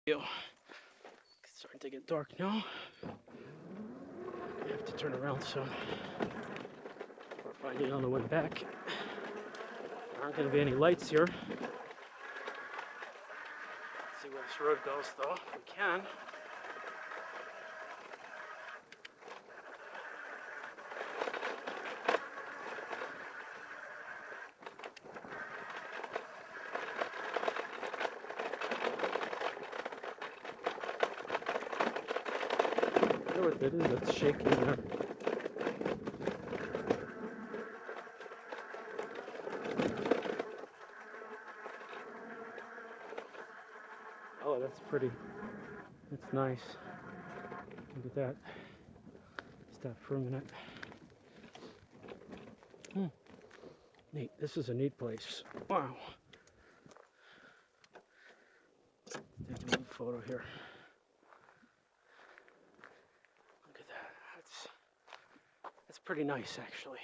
It's starting to get dark now. I have to turn around soon. We're finding on the way back. There aren't going to be any lights here. Let's see where this road goes, though, if we can. I wonder what that is that's shaking there. Oh, that's pretty. That's nice. Look at that. Stop for a minute. Neat. This is a neat place. Wow. Take a little photo here. Look at that. That's pretty nice, actually.